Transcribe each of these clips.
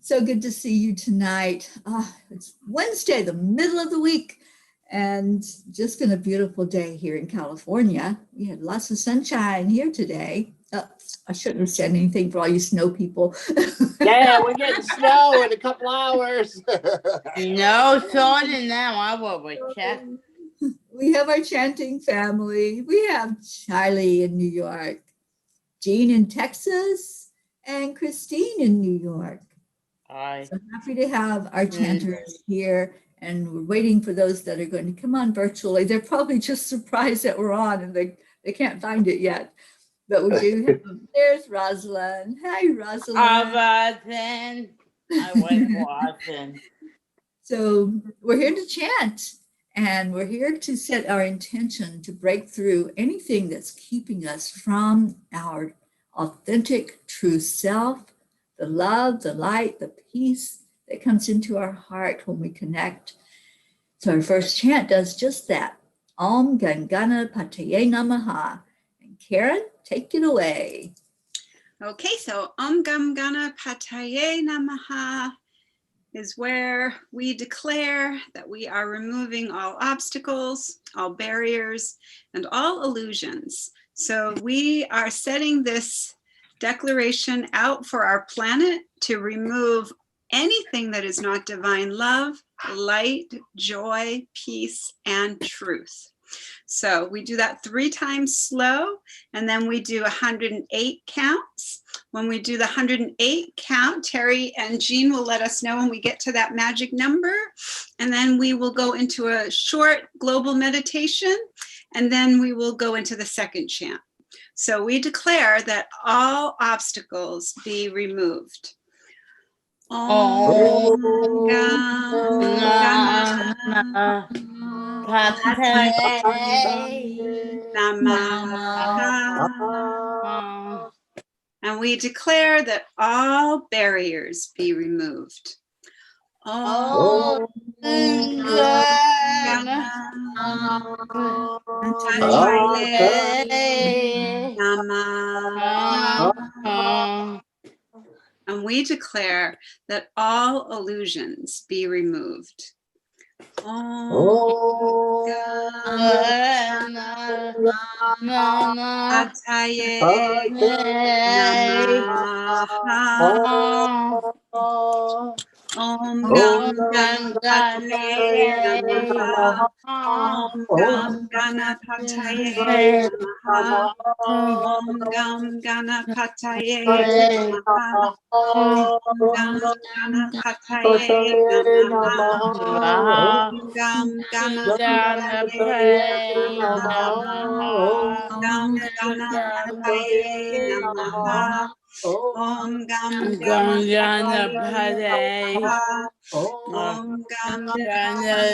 So good to see you tonight. It's Wednesday, the middle of the week, and just been a beautiful day here in California. We had lots of sunshine here today. I shouldn't have said anything for all you snow people. Yeah, we're getting snow in a couple hours. No, sorry now. I will check. We have our chanting family. We have Charlie in New York, Jean in Texas, and Christine in New York. Hi. So happy to have our chanters here, and we're waiting for those that are going to come on virtually. They're probably just surprised that we're on and they can't find it yet. But we do have them. There's Rosalind. Hi, Rosalind. Rosalind. I went watching. So we're here to chant, and we're here to set our intention to break through anything that's keeping us from our authentic true self, the love, the light, the peace that comes into our heart when we connect. So our first chant does just that. Om Gam Ganapataye Namaha. And Karen, take it away. Okay, so Om Gam Ganapataye Namaha is where we declare that we are removing all obstacles, all barriers, and all illusions. So we are setting this declaration out for our planet to remove anything that is not divine love, light, joy, peace, and truth. So we do that 3 times slow, and then we do 108 counts. When we do the 108 count, Teri and Jean will let us know when we get to that magic number, and then we will go into a short global meditation, and then we will go into the second chant. So we declare that all obstacles be removed. Om Ganapataye Namaha. And we declare that all barriers be removed. Om Ganapataye Namaha. And we declare that all illusions be removed. Om Ganapataye Namaha. Om Gam Ganapataye Namaha. Om Gam Ganapataye Namaha. Om Gam Ganapataye Namaha. Om Gam Ganapataye Namaha. Om Gam Ganapataye Namaha. Om Gam Ganapataye Namaha. Om Gam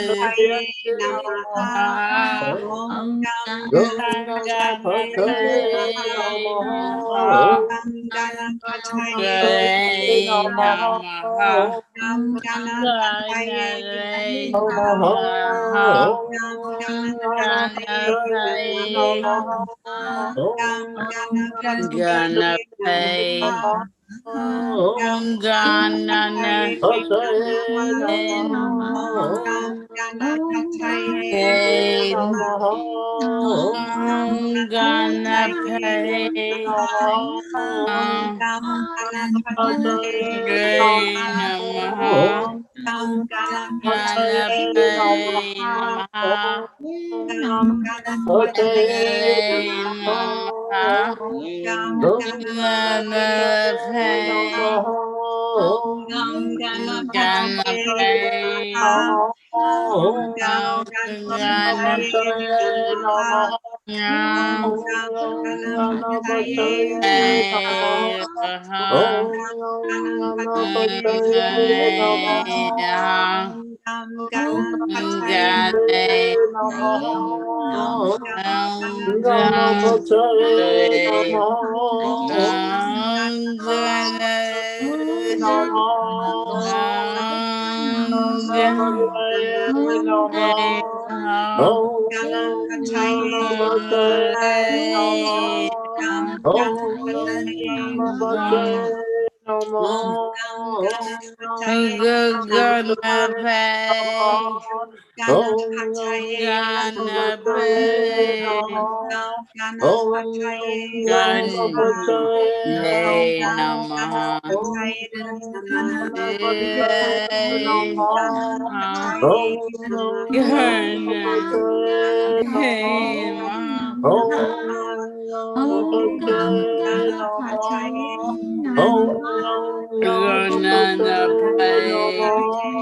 Ganapataye Namaha. Om Gam Ganapataye Namaha. Om Gam Ganapataye Namaha. Om Ganapataye Namaha. Om Ganapataye Namaha. Om Ganapataye Namaha. Om Ganapataye Namaha. Om Ganapataye Namaha. Om Ganapataye Namaha. Gonna pay. Ganapataye Gonna Namaha. pay. Gonna Namaha. Om Gam Ganapataye Namaha. Om Gam Ganapataye Namaha. Om Gam Ganapataye Namaha. Om Gam Ganapataye Namaha.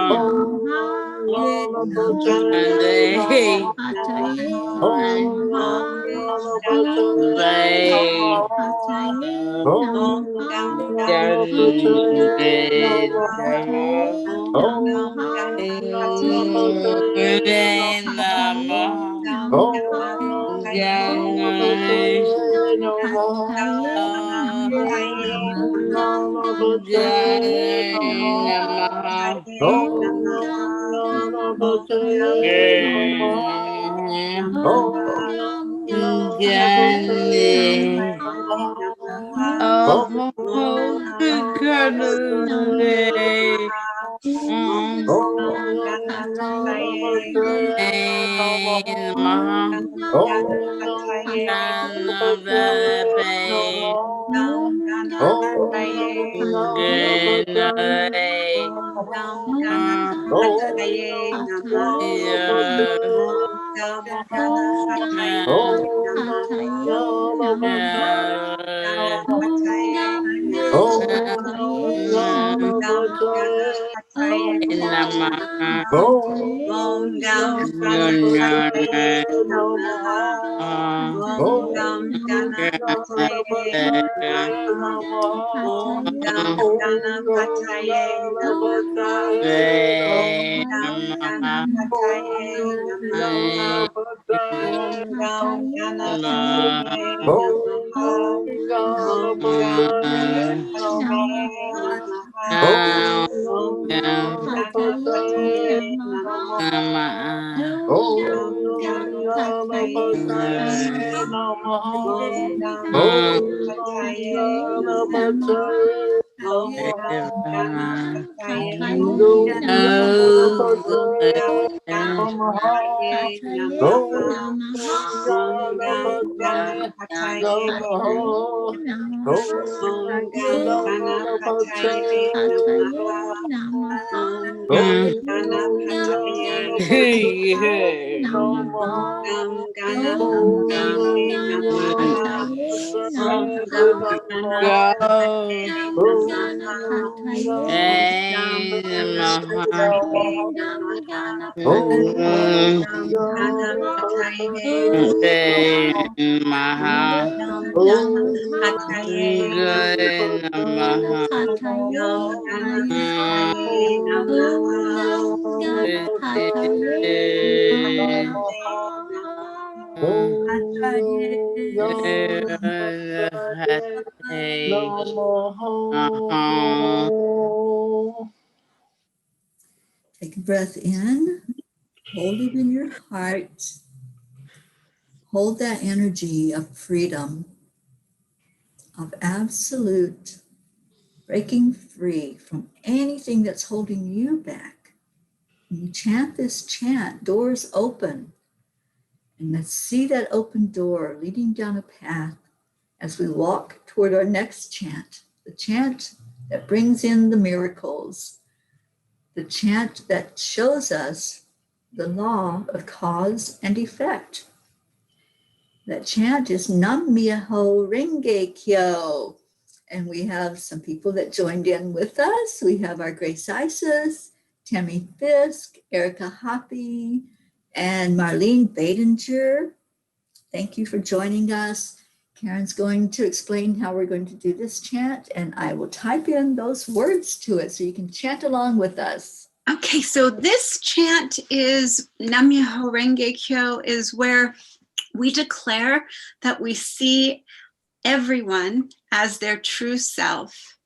Om Gam Ganapataye Namaha. Om Gam Ganapataye Namaha. Om Gam Ganapataye Namaha. Om Ganapataye Namaha. Om Ganapataye Namaha. Om Ganapataye Namaha. Om Ganapataye Namaha. Om Ganapataye Namaha. Om Ganapataye Namaha. Om Ganapataye Namaha. Om Ganapataye Namaha. Om Ganapataye Namaha. Om Ganapataye Namaha. Om Ganapataye Namaha. Om Ganapataye Namaha. Om Ganapataye Namaha. Take a breath in, hold it in your heart. Hold that energy of freedom, of absolute breaking free from anything that's holding you back. When you chant this chant, doors open. And let's see that open door leading down a path as we walk toward our next chant, the chant that brings in the miracles, the chant that shows us the law of cause and effect. That chant is Nam Myoho Renge Kyo. And we have some people that joined in with us. We have our Grace Isis, Tammy Fisk, Erica Hoppy, and Marlene Badinger. Thank you for joining us. Karen's going to explain how we're going to do this chant, and I will type in those words to it so you can chant along with us. Okay, so this chant is Nam Myoho Renge Kyo, is where we declare that we see everyone as their true self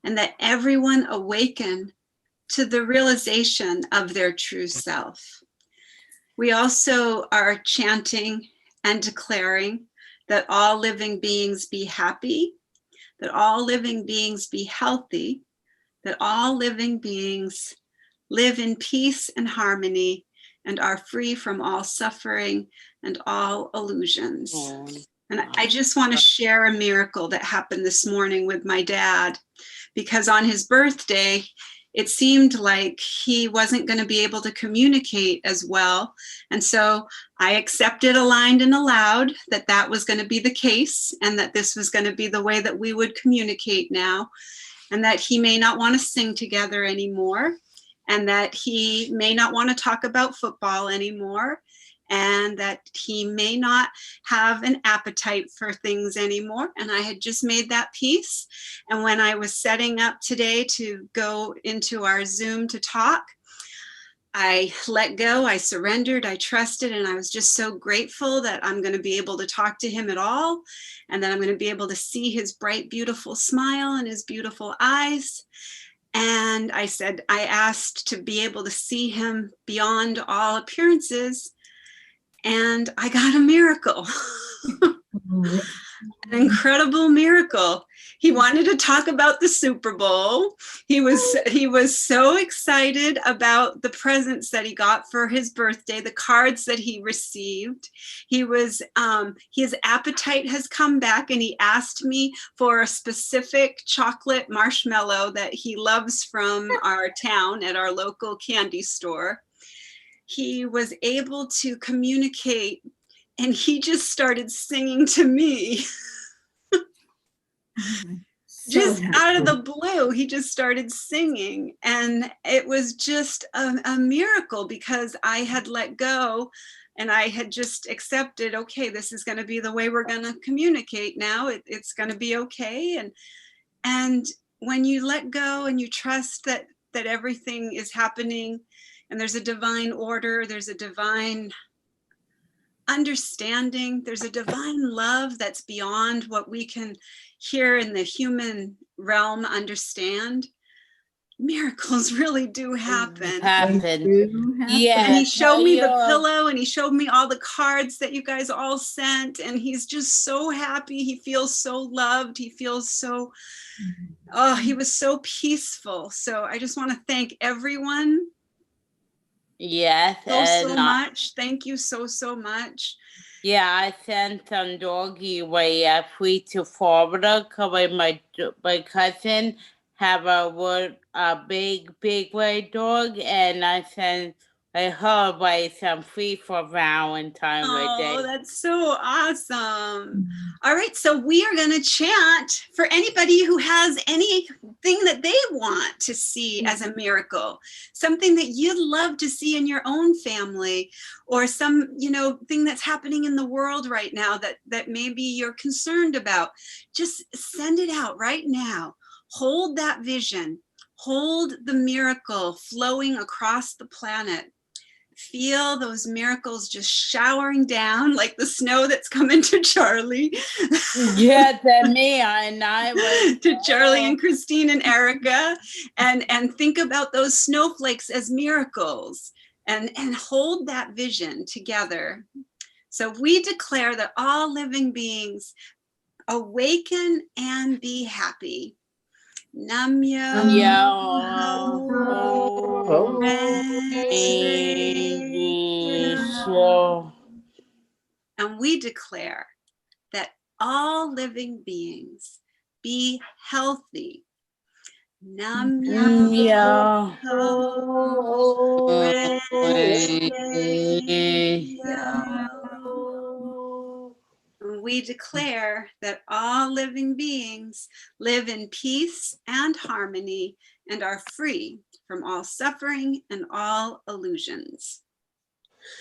and that everyone awaken to the realization of their true self. We also are chanting and declaring that all living beings be happy, that all living beings be healthy, that all living beings live in peace and harmony and are free from all suffering and all illusions. And I just want to share a miracle that happened this morning with my dad, because on his birthday, it seemed like he wasn't going to be able to communicate as well. And so I accepted, aligned, and allowed that that was going to be the case, and that this was going to be the way that we would communicate now, and that he may not want to sing together anymore, and that he may not want to talk about football anymore, and that he may not have an appetite for things anymore. And I had just made that peace. And when I was setting up today to go into our Zoom to talk, I let go, I surrendered, I trusted, and I was just so grateful that I'm going to be able to talk to him at all, and that I'm going to be able to see his bright, beautiful smile and his beautiful eyes. And I said, I asked to be able to see him beyond all appearances, and I got a miracle. An incredible miracle. He wanted to talk about the Super Bowl. He was so excited about the presents that he got for his birthday, the cards that he received. His appetite has come back, and he asked me for a specific chocolate marshmallow that he loves from our town at our local candy store. He was able to communicate, and he just started singing to me. Just out of the blue, he just started singing. And it was just a miracle, because I had let go and I had just accepted, okay, this is going to be the way we're going to communicate now. It's going to be okay. And when you let go and you trust that everything is happening, and there's a divine order, there's a divine understanding, there's a divine love that's beyond what we can here in the human realm understand, miracles really do happen. Yeah. And he showed me the pillow, and he showed me all the cards that you guys all sent, and he's just so happy. He feels so loved. He feels so, he was so peaceful. So I just want to thank everyone. Yes. So much. Thank you so much. Yeah, I sent some doggy way free to Florida, because my cousin have a big white dog, and I sent her away some free for Valentine Day. Oh, that's so awesome. All right, so we are going to chant for anybody who has anything that they want to see as a miracle, something that you'd love to see in your own family, or some, thing that's happening in the world right now that maybe you're concerned about. Just send it out right now. Hold that vision. Hold the miracle flowing across the planet. Feel those miracles just showering down like the snow that's coming to Charlie. Yes, and me, and I was to Charlie and Christine and Erica, and think about those snowflakes as miracles, and hold that vision together. So we declare that all living beings awaken and be happy. Nam Myoho Renge Kyo. And we declare that all living beings be healthy. Nam Myoho Renge Kyo. And we declare that all living beings live in peace and harmony and are free from all suffering and all illusions.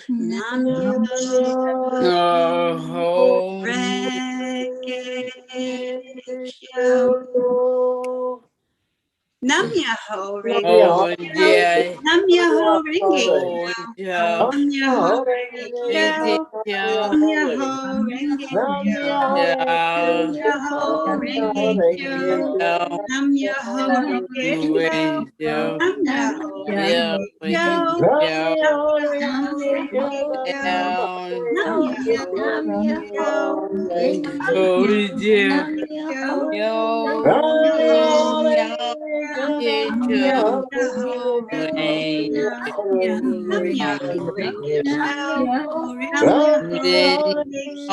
Nam Myoho Renge Kyo. Nam Myoho Nam Renge Oh, Kyo. yeah. Nam Myoho Renge Oh, Kyo. yeah. Nam Myoho Renge Kyo. Yeah. Nam Myoho Renge Kyo. Nam Yeah. Myoho Renge Kyo. Yeah. Nam Myoho Renge Kyo. When you Nam Myoho yeah, Renge when Kyo. you Nam Myoho Renge Kyo. down, Nam Myoho Renge Kyo. Nam oh, Myoho yeah. Renge Kyo. Yo, Nam Myoho yeah, Renge Kyo. get Nam you Myoho Renge when Kyo. Nam Myoho you Renge Kyo. Nam Myoho then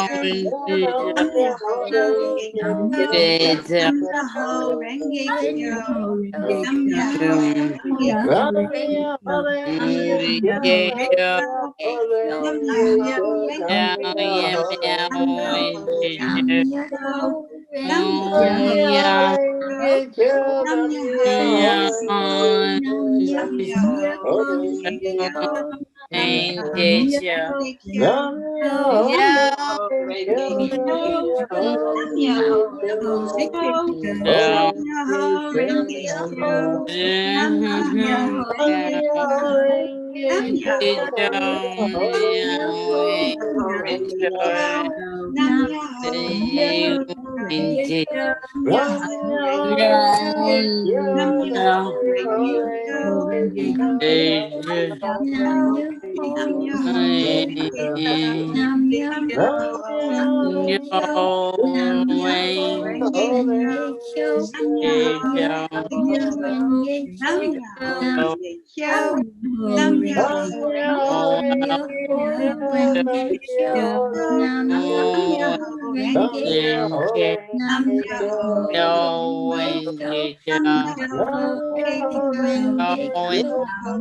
Renge Kyo. on Nam to Myoho Renge Kyo. get Nam Myoho Renge Kyo. Nam Myoho you Renge Kyo. Nam Myoho get Renge you Kyo. Nam Myoho Renge down, Kyo. yeah, Nam meow, Myoho and get Renge you Kyo. Nam Myoho oh, Renge yeah, Kyo. Nam Myoho yeah, Renge Kyo. on Nam Myoho Renge Kyo. Nam and Myoho get you Renge Kyo. Nam yeah, Myoho Renge Kyo. Nam Myoho Renge Kyo. Nam down. Myoho Renge Kyo. Nam Myoho Renge Kyo. Nam Myoho Get Renge down, Kyo. meow, Nam and Myoho Renge Kyo. get Nam Myoho Renge you Kyo. and get Nam Myoho Renge Kyo. Nam down, Myoho yeah, Renge Kyo. Nam Myoho get Renge Kyo. Nam Myoho Renge Kyo. Nam Myoho Renge Kyo. Nam Myoho you Renge Kyo. Nam Myoho get down. Renge Kyo. Nam Myoho Renge Kyo. Nam Myoho Renge Oh, Kyo. Nam Myoho Renge Kyo.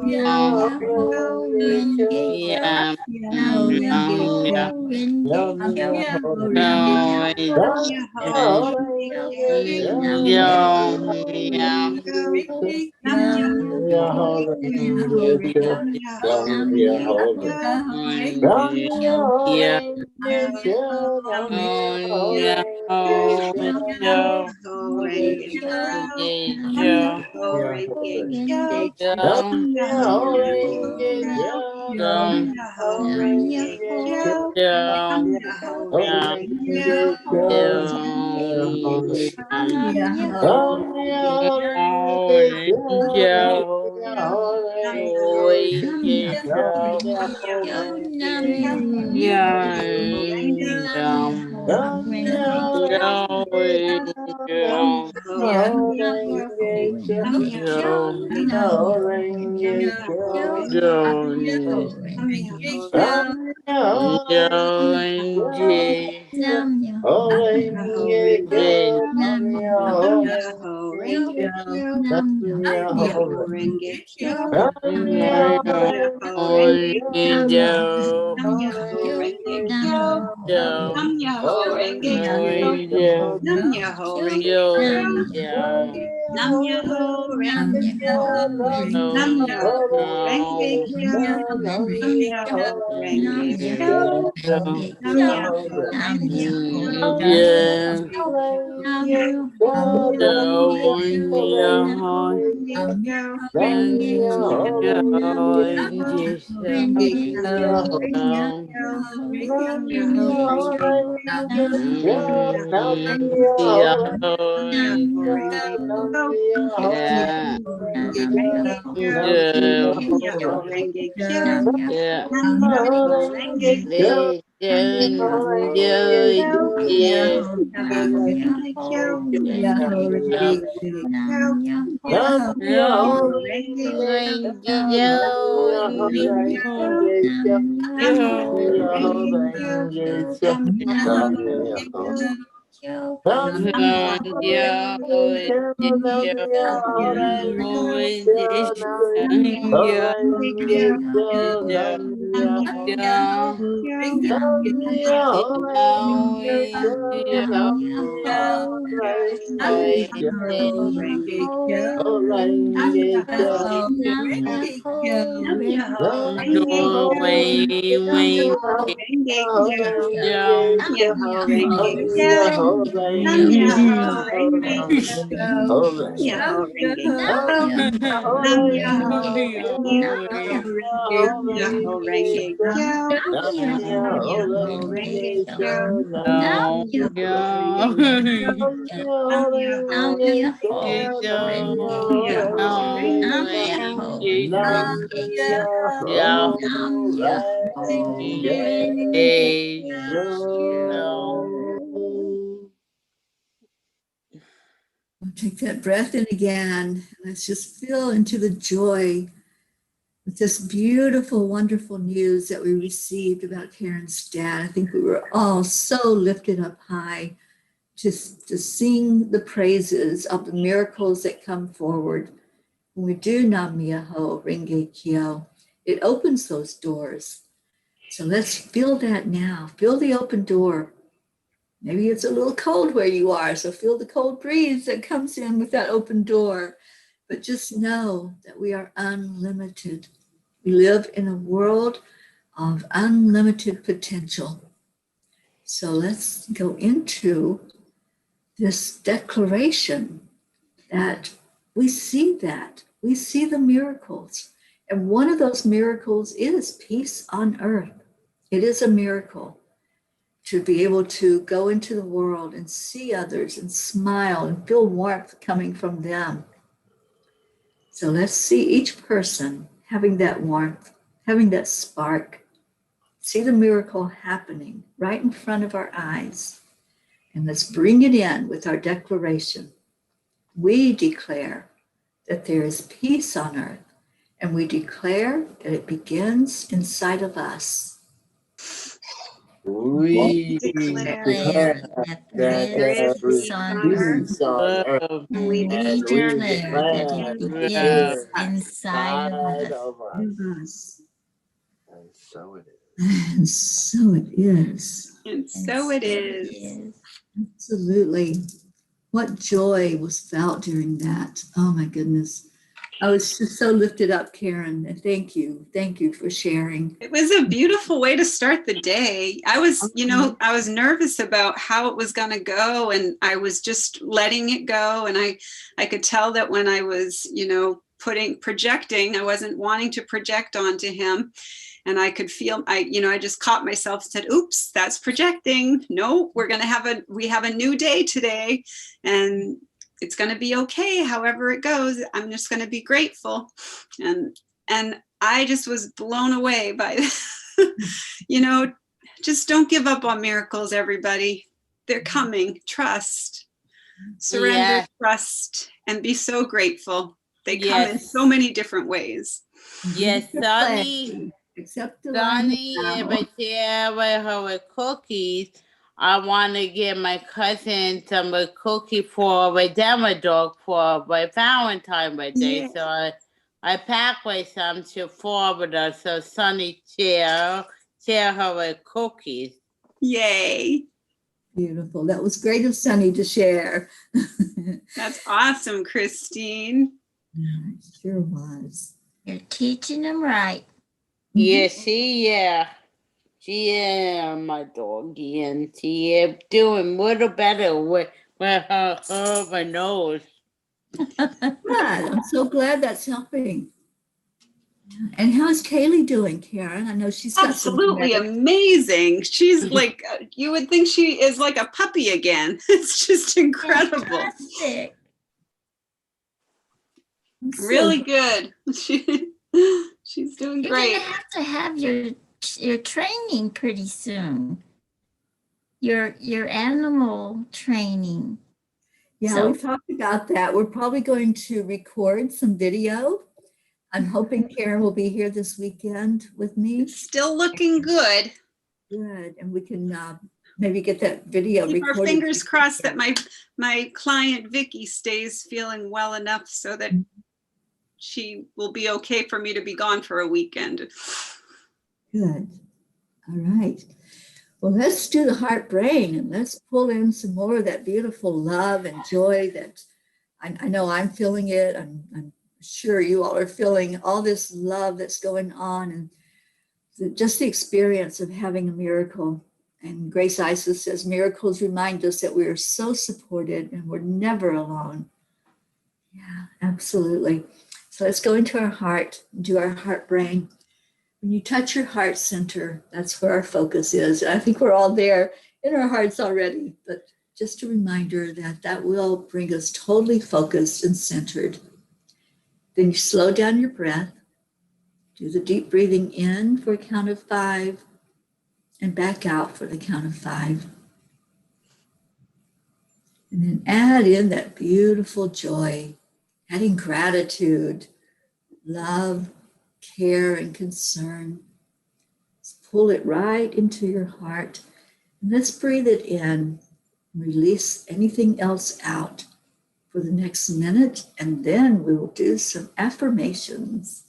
Nam oh, Myoho Renge Kyo. Nam Myoho Renge no, Kyo. when you Nam down, Myoho Renge Kyo. no, Nam when Myoho down, Renge Kyo. yeah, Nam Myoho yeah, Renge Kyo. no, when Nam Myoho down, Renge Kyo. Nam yeah, Myoho Renge yeah, Kyo. Nam Myoho Renge Kyo. Nam Myoho Renge Kyo. when Nam you, Myoho yeah, Renge oh, Kyo. no, Nam yeah, Myoho Renge Kyo. get Nam you, Myoho Renge Kyo. Nam yeah, Myoho Renge Kyo. Nam yeah, Myoho Renge Kyo. Nam yeah, Myoho yeah, Renge Kyo. yeah, Nam Myoho Renge Kyo. orange, Nam Myoho orange, Renge Kyo. Nam Myoho Renge Kyo. Nam Myoho Renge Kyo. Nam Myoho Renge Kyo. Nam Myoho Renge Kyo. Nam Myoho Renge Kyo. Nam Myoho Renge Kyo. Nam Myoho Renge Kyo. Nam Myoho Renge Kyo. Nam Myoho Renge Kyo. Nam Myoho Renge Kyo. Nam Myoho Renge Kyo. Nam Myoho Renge Kyo. Nam Myoho Renge Kyo. Nam Myoho Renge Kyo. Nam Myoho Renge Kyo. Nam Myoho Renge Kyo. Nam Myoho Renge Kyo. Nam Myoho Renge Kyo. yeah. Nam Myoho Going your heart Renge Kyo. and your Renge Kyo. Renge injection. Kyo. Nam Myoho Renge Kyo. Nam Myoho Renge Kyo. Yeah, Nam Myoho Renge Kyo. Nam yeah, Myoho Renge Kyo. yeah, Nam Myoho Renge Kyo. yeah. Nam Myoho Renge Kyo. They Nam Myoho can Renge do Kyo. it. Nam Myoho Renge Kyo. Nam Myoho Renge Kyo. Nam Myoho No, Renge Kyo. going to Nam Myoho Renge Kyo. do Nam Myoho Renge Kyo. Nam Myoho Renge Kyo. Nam Myoho Renge Kyo. Nam Myoho Renge Kyo. Nam Myoho Renge Kyo. Nam Myoho Yo, Myoho Renge Kyo. Take that breath in again. Let's just feel into the joy with this beautiful, wonderful news that we received about Karen's dad. I think we were all so lifted up high just to sing the praises of the miracles that come forward. When we do Nam Myoho Renge Kyo, it opens those doors. So let's feel that now. Feel the open door. Maybe it's a little cold where you are, so feel the cold breeze that comes in with that open door. But just know that we are unlimited. We live in a world of unlimited potential. So let's go into this declaration that we see that. We see the miracles. And one of those miracles is peace on earth. It is a miracle to be able to go into the world and see others and smile and feel warmth coming from them. So let's see each person having that warmth, having that spark. See the miracle happening right in front of our eyes. And let's bring it in with our declaration. We declare that there is peace on earth, and we declare that it begins inside of us. We declare declare that that there is there is peace on earth, peace on earth, and we and we declare that declare it it begins inside of inside us. of us. Of us. And so it is. And so it is. And so it is. Absolutely. What joy was felt during that. Oh my goodness. I was just so lifted up, Karen. And thank you. Thank you for sharing. It was a beautiful way to start the day. I was nervous about how it was going to go, and I was just letting it go. And I could tell that when I was, projecting, I wasn't wanting to project onto him. And I could feel, I just caught myself, said, oops, that's projecting. No, we have a new day today, and it's going to be okay. However it goes, I'm just going to be grateful. And I just was blown away by, just don't give up on miracles, everybody. They're coming. Trust, surrender, trust, and be so grateful. They come in so many different ways. Yes, Sonny. Except the Sonny, if I share with her with cookies, I want to give my cousin some cookie for my demo dog for my Valentine's birthday. Yeah. So I packed with some to forward her. So Sonny share her with cookies. Yay. Beautiful. That was great of Sunny to share. That's awesome, Christine. It sure was. You're teaching them right. Yeah, she my doggy, and she doing a little better with her nose. Good. I'm so glad that's helping. And how's Kaylee doing, Karen? I know she's got absolutely amazing. She's like, you would think she is like a puppy again. It's just incredible. Fantastic. Really good. She's doing great. You're gonna have to have your training pretty soon. Your animal training. Yeah, we've talked about that. We're probably going to record some video. I'm hoping Karen will be here this weekend with me. It's still looking good. Good, and we can maybe get that video Keep recorded. our fingers crossed that my client Vicky stays feeling well enough so that she will be okay for me to be gone for a weekend. Good. All right. Well, let's do the heart brain and let's pull in some more of that beautiful love and joy that I know I'm feeling it. I'm sure you all are feeling all this love that's going on, and just the experience of having a miracle. And Grace Isis says, miracles remind us that we are so supported and we're never alone. Yeah, absolutely. So let's go into our heart, do our heart brain. When you touch your heart center, that's where our focus is. I think we're all there in our hearts already, but just a reminder that that will bring us totally focused and centered. Then you slow down your breath, do the deep breathing in for a count of 5, and back out for the count of 5. And then add in that beautiful joy, adding gratitude, love, care, and concern. Just pull it right into your heart. And let's breathe it in. Release anything else out for the next minute, and then we will do some affirmations.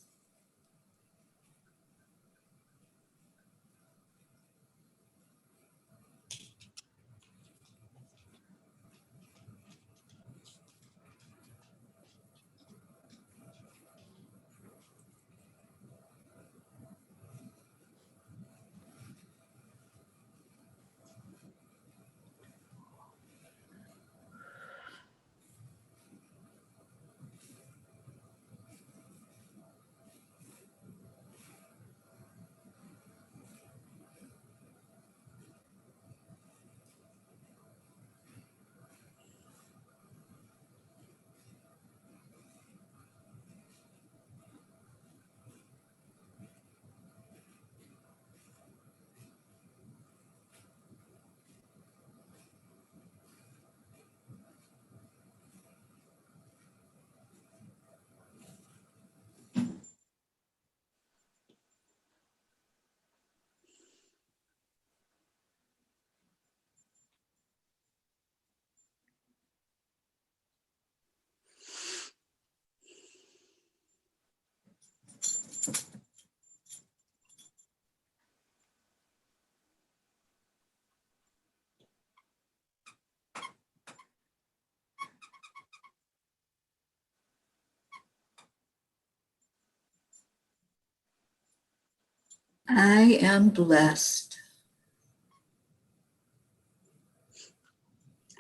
I am blessed.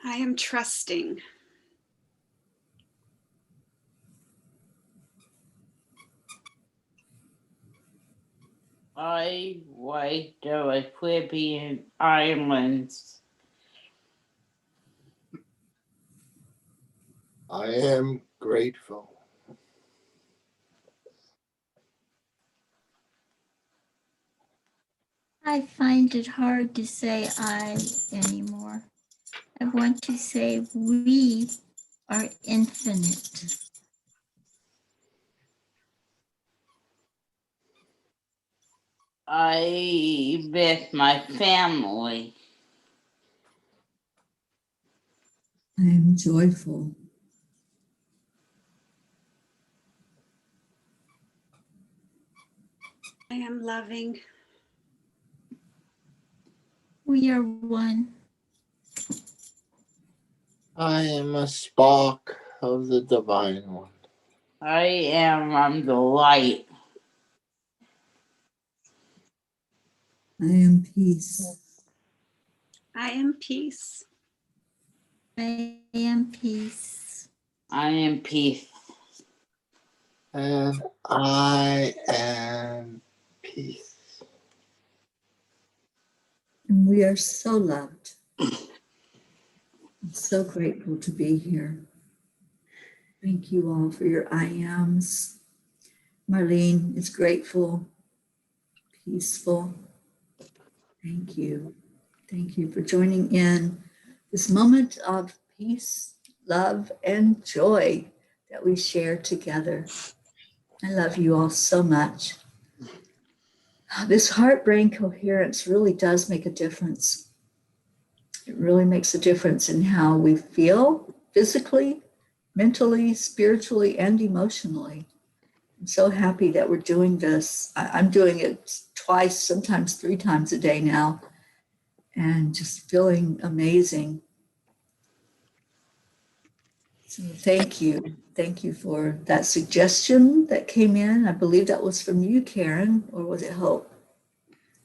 I am trusting. I like the Caribbean islands. I am grateful. I find it hard to say I anymore. I want to say we are infinite. I miss my family. I am joyful. I am loving. We are one. I am a spark of the Divine One. I am the light. I am peace. I am peace. I am peace. I am peace. And I am peace. And we are so loved. I'm so grateful to be here. Thank you all for your I ams. Marlene is grateful, peaceful. Thank you. Thank you for joining in this moment of peace, love, and joy that we share together. I love you all so much. This heart-brain coherence really does make a difference. It really makes a difference in how we feel physically, mentally, spiritually, and emotionally. I'm so happy that we're doing this. I'm doing it twice, sometimes 3 times a day now, and just feeling amazing. So thank you. Thank you for that suggestion that came in. I believe that was from you, Karen, or was it Hope?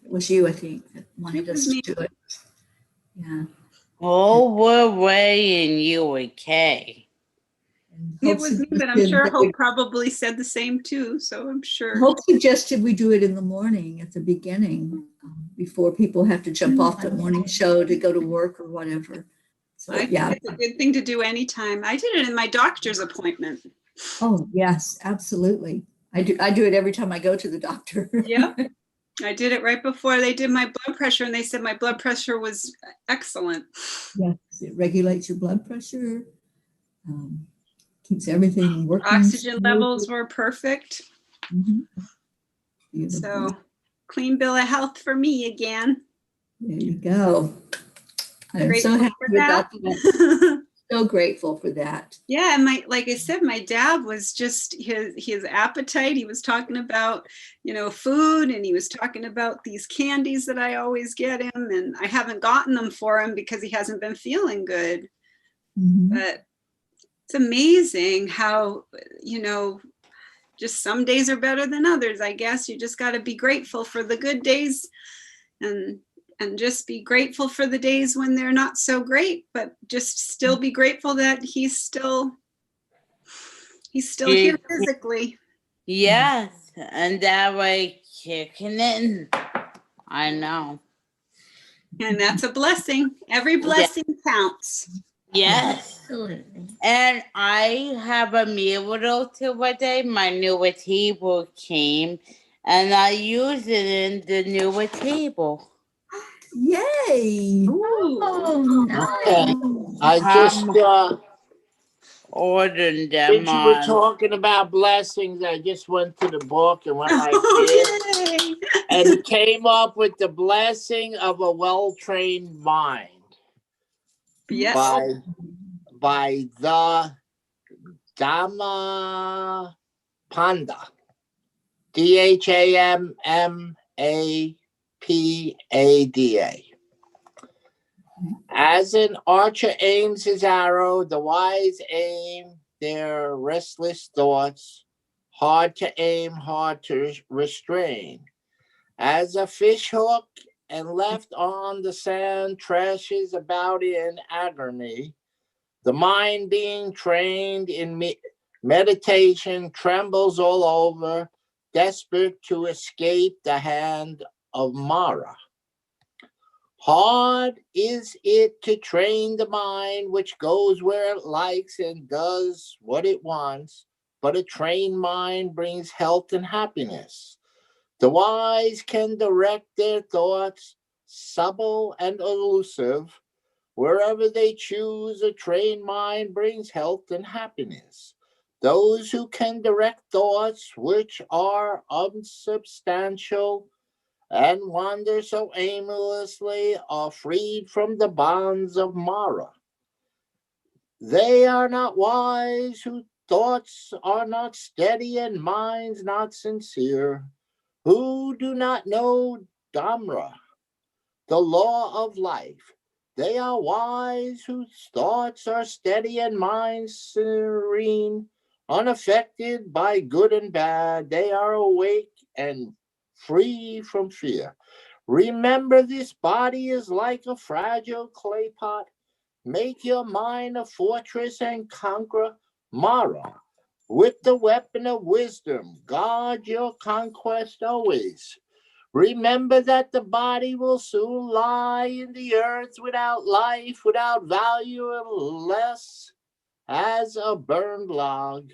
It was you, I think, that wanted It was us me. to do it. Yeah. Oh, we're way in UK. And It Hope was me, but I'm suggested sure that Hope probably said the same too. So I'm sure. Hope suggested we do it in the morning at the beginning, before people have to jump off the morning show to go to work or whatever. So I think yeah. it's a good thing to do anytime. I did it in my doctor's appointment. Oh yes, absolutely. I do it every time I go to the doctor. Yep. I did it right before they did my blood pressure, and they said my blood pressure was excellent. Yes, it regulates your blood pressure, keeps everything working. Oxygen smoothly. levels were perfect. Mhm. Beautiful. So clean bill of health for me again. There you go. I'm so Grateful happy for about that. that. So grateful for that. Yeah, and like I said, my dad was just his appetite. He was talking about, food, and he was talking about these candies that I always get him, and I haven't gotten them for him because he hasn't been feeling good. Mhm. But it's amazing how, just some days are better than others. I guess you just got to be grateful for the good days, and just be grateful for the days when they're not so great, but just still be grateful that he's still here physically. Yes, and that way kicking in. I know. And that's a blessing. Every blessing counts. Yes. Absolutely. And I have a miracle today. My newer table came, and I use it in the newer table. Yay! Ooh. Oh, Okay. nice. I just, Ordering them since you were on. talking about blessings, I just went to the book and went like this. Yay. And came up with the blessing of a well-trained mind Yes. by the Dhamma Panda. Dhammapada. As an archer aims his arrow, the wise aim their restless thoughts. Hard to aim, hard to restrain. As a fish hook and left on the sand trashes about in agony, the mind being trained in meditation trembles all over, desperate to escape the hand of Mara. Hard is it to train the mind which goes where it likes and does what it wants, but a trained mind brings health and happiness. The wise can direct their thoughts, subtle and elusive. Wherever they choose, a trained mind brings health and happiness. Those who can direct thoughts which are unsubstantial and wander so aimlessly are freed from the bonds of Mara. They are not wise whose thoughts are not steady and minds not sincere, who do not know Dhamma, the law of life. They are wise whose thoughts are steady and minds serene, unaffected by good and bad. They are awake and free from fear. Remember, this body is like a fragile clay pot. Make your mind a fortress and conquer Mara. With the weapon of wisdom, guard your conquest always. Remember that the body will soon lie in the earth without life, without value, unless as a burned log.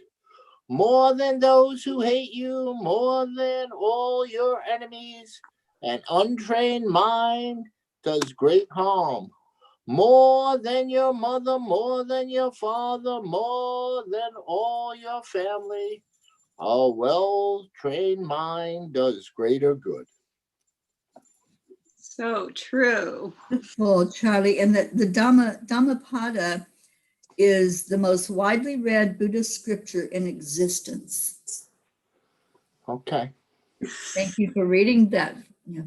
More than those who hate you, more than all your enemies, an untrained mind does great harm. More than your mother, more than your father, more than all your family, a well-trained mind does greater good. So true. Well, Charlie, and the Dhammapada is the most widely read Buddhist scripture in existence. Okay. Thank you for reading that,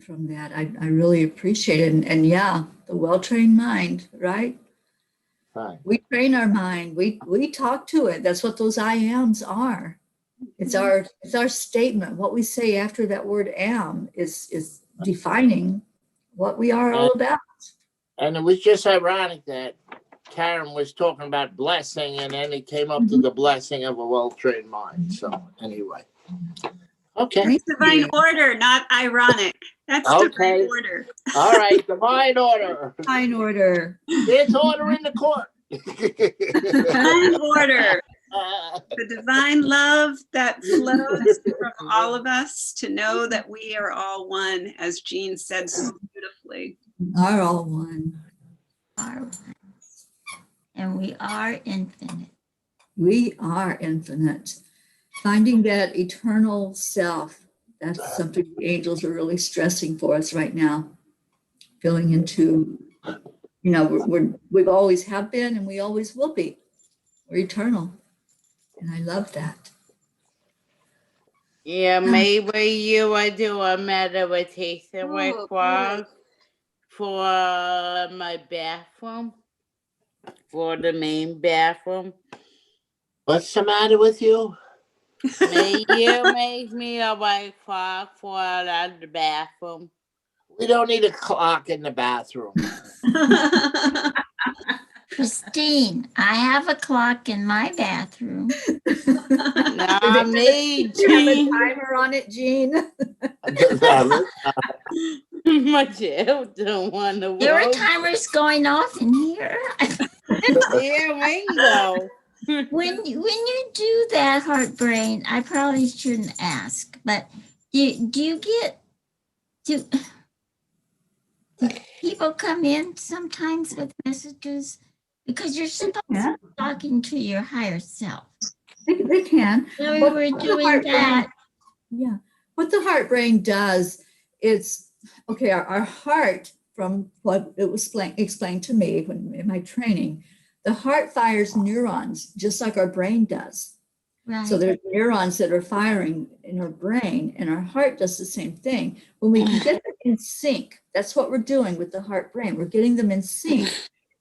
from that. I really appreciate it. And yeah, the well-trained mind, right? Right. We train our mind. We talk to it. That's what those I ams are. It's our statement. What we say after that word am is defining what we are all about. And it was just ironic that Karen was talking about blessing, and then he came up to the blessing of a well-trained mind. So anyway. Okay. Thank Divine you. order, not ironic. That's Okay. divine order. All right. Divine order. Fine order. There's order in the court. Divine order. The divine love that flows from all of us to know that we are all one, as Jean said so beautifully. Are all one. Are one. And we are infinite. We are infinite. Finding that eternal self, that's something the angels are really stressing for us right now. Going into, we've always have been and we always will be. We're eternal. And I love that. Yeah, maybe you would do a meditation request for my bathroom, for the main bathroom. What's the matter with you? May you make me a white clock for the bathroom. We don't need a clock in the bathroom. Christine, I have a clock in my bathroom. Not me, Do you have a Jean. timer on it, Jean? My child don't want to There are work. timers going off in here. Yeah, Ringo. When you do that, heart brain, I probably shouldn't ask, but do people come in sometimes with messages? Because you're supposed to be talking to your higher self. They can. So we What were the doing heart that. Yeah. What the heart brain does, it's okay. Our heart, from what it was explained to me when in my training, the heart fires neurons just like our brain does. Right. So there's neurons that are firing in our brain, and our heart does the same thing. When we can get them in sync, that's what we're doing with the heart brain. We're getting them in sync,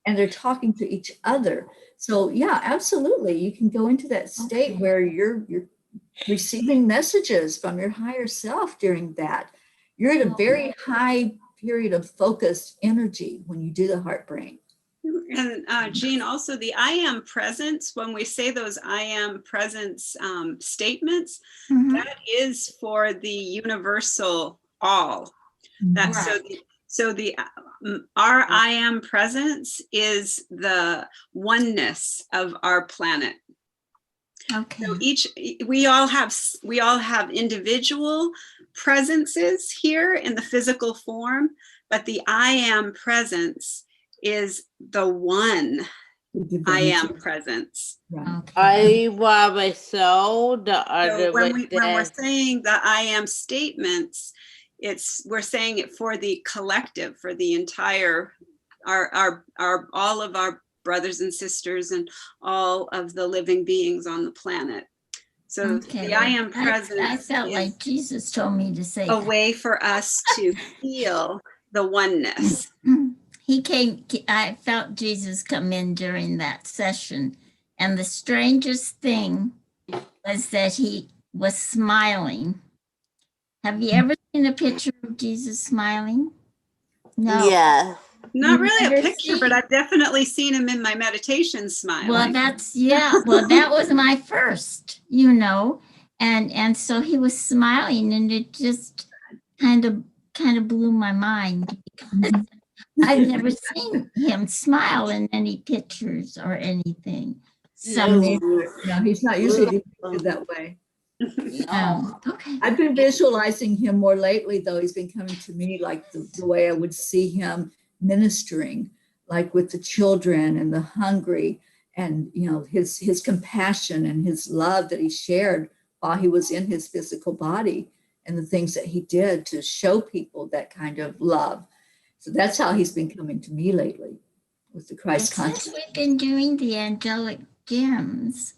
and they're talking to each other. So yeah, absolutely, you can go into that state where you're receiving messages from your higher self during that. You're at a very high period of focused energy when you do the heart brain. And Jean, also the I am presence, when we say those I am presence statements, that is for the universal all. That's so the our I am presence is the oneness of our planet. Okay. So we all have individual presences here in the physical form, but the I am presence is the one I am presence. Right. I was so the other So when we're that saying the I am statements, we're saying it for the collective, for the entire our all of our brothers and sisters and all of the living beings on the planet. So the I am presence I felt like Jesus told me to say a way for us to feel the oneness. I felt Jesus come in during that session, and the strangest thing was that he was smiling. Have you ever seen a picture of Jesus smiling? No. yeah. Not really a Never picture, seen- but I've definitely seen him in my meditation smiling. Well, that was my first, and so he was smiling, and it just kind of blew my mind. I've never seen him smile in any pictures or anything. So, No, he's not usually depicted that way. okay. I've been visualizing him more lately, though. He's been coming to me like the way I would see him ministering, like with the children and the hungry, and his compassion and his love that he shared while he was in his physical body, and the things that he did to show people that kind of love. So that's how he's been coming to me lately, with the Christ consciousness. Since we've been doing the angelic gems,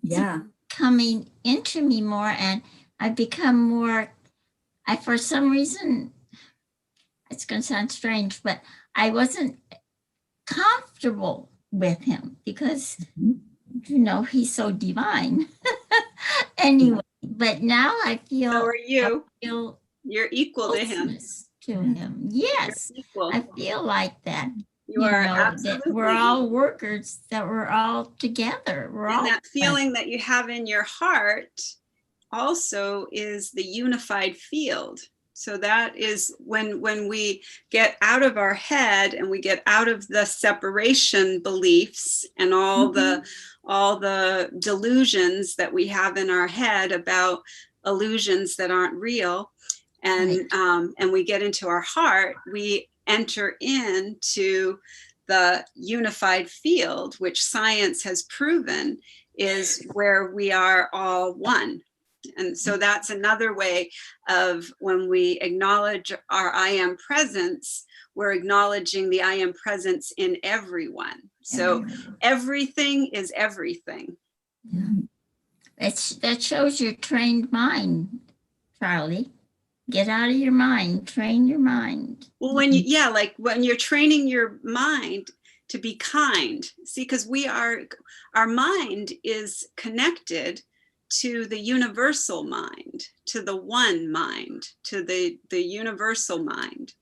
Yeah. coming into me more, and I've become more, for some reason, it's going to sound strange, but I wasn't comfortable with him because, he's so divine. Anyway, but now I feel. So are you. I feel You're equal to him. closeness to him. Yes, You're equal. I feel like that. You are that absolutely. we're all workers, that we're all together. And that feeling that you have in your heart also is the unified field. So that is when we get out of our head and we get out of the separation beliefs and all the delusions that we have in our head about illusions that aren't real, and we get into our heart, we enter into the unified field, which science has proven is where we are all one. And so that's another way of when we acknowledge our I am presence, we're acknowledging the I am presence in everyone. So everything is everything. Yeah. That shows your trained mind, Charlie. Get out of your mind, train your mind. Well, when you're training your mind to be kind, see, because our mind is connected to the universal mind, to the one mind, to the universal mind.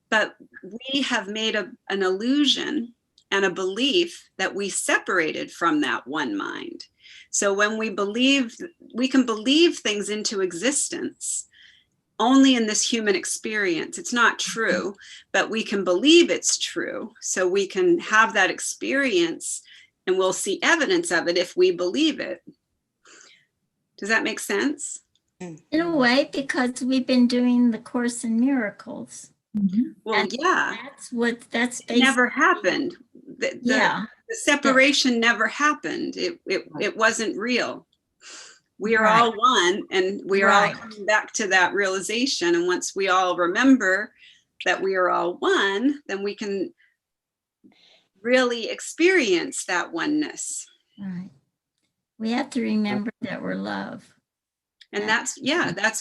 But we have made an illusion and a belief that we separated from that one mind. So when we can believe things into existence only in this human experience. It's not true, but we can believe it's true. So we can have that experience and we'll see evidence of it if we believe it. Does that make sense? In a way, because we've been doing the Course in Miracles. Well, and yeah. That's it never happened. The separation never happened. It wasn't real. We are all one, and we are all coming back to that realization. And once we all remember that we are all one, then we can really experience that oneness. Right. We have to remember that we're love. And that's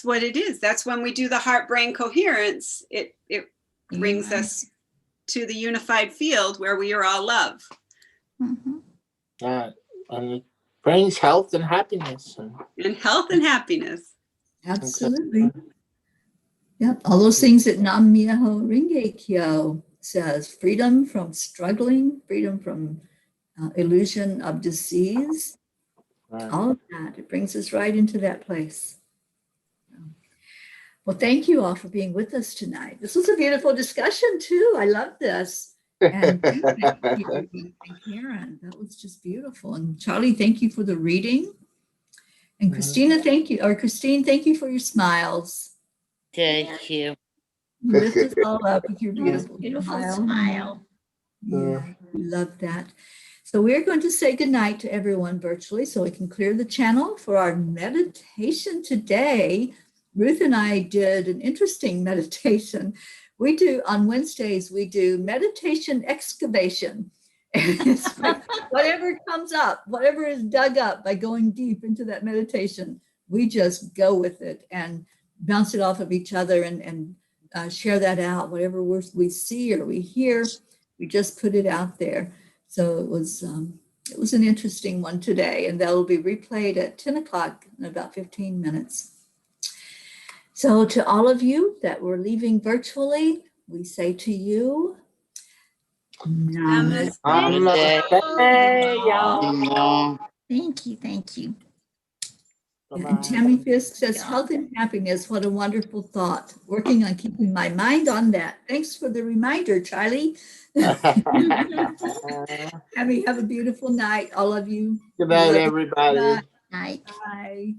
what it is. That's when we do the heart-brain coherence. It brings us to the unified field where we are all love. And it brings health and happiness. And health and happiness. Absolutely. Yep. All those things that Nam Myoho Renge Kyo says: freedom from struggling, freedom from illusion of disease. All of that. It brings us right into that place. Well, thank you all for being with us tonight. This was a beautiful discussion too. I love this. And thank you, Karen. That was just beautiful. And Charlie, thank you for the reading. And Christine, thank you for your smiles. Thank you. You lift us all up with your beautiful smile. Yeah, we love that. So we're going to say goodnight to everyone virtually so we can clear the channel for our meditation today. Ruth and I did an interesting meditation. We do, on Wednesdays, we do meditation excavation. And it's like whatever comes up, whatever is dug up by going deep into that meditation, we just go with it and bounce it off of each other and share that out. Whatever we see or we hear, we just put it out there. So it was an interesting one today, and that will be replayed at 10 o'clock in about 15 minutes. So to all of you that were leaving virtually, we say to you, Namaste. Thank you. And Tammy Fisk says, health and happiness, what a wonderful thought. Working on keeping my mind on that. Thanks for the reminder, Charlie. Have a beautiful night, all of you. Good night, everybody. Night. Bye.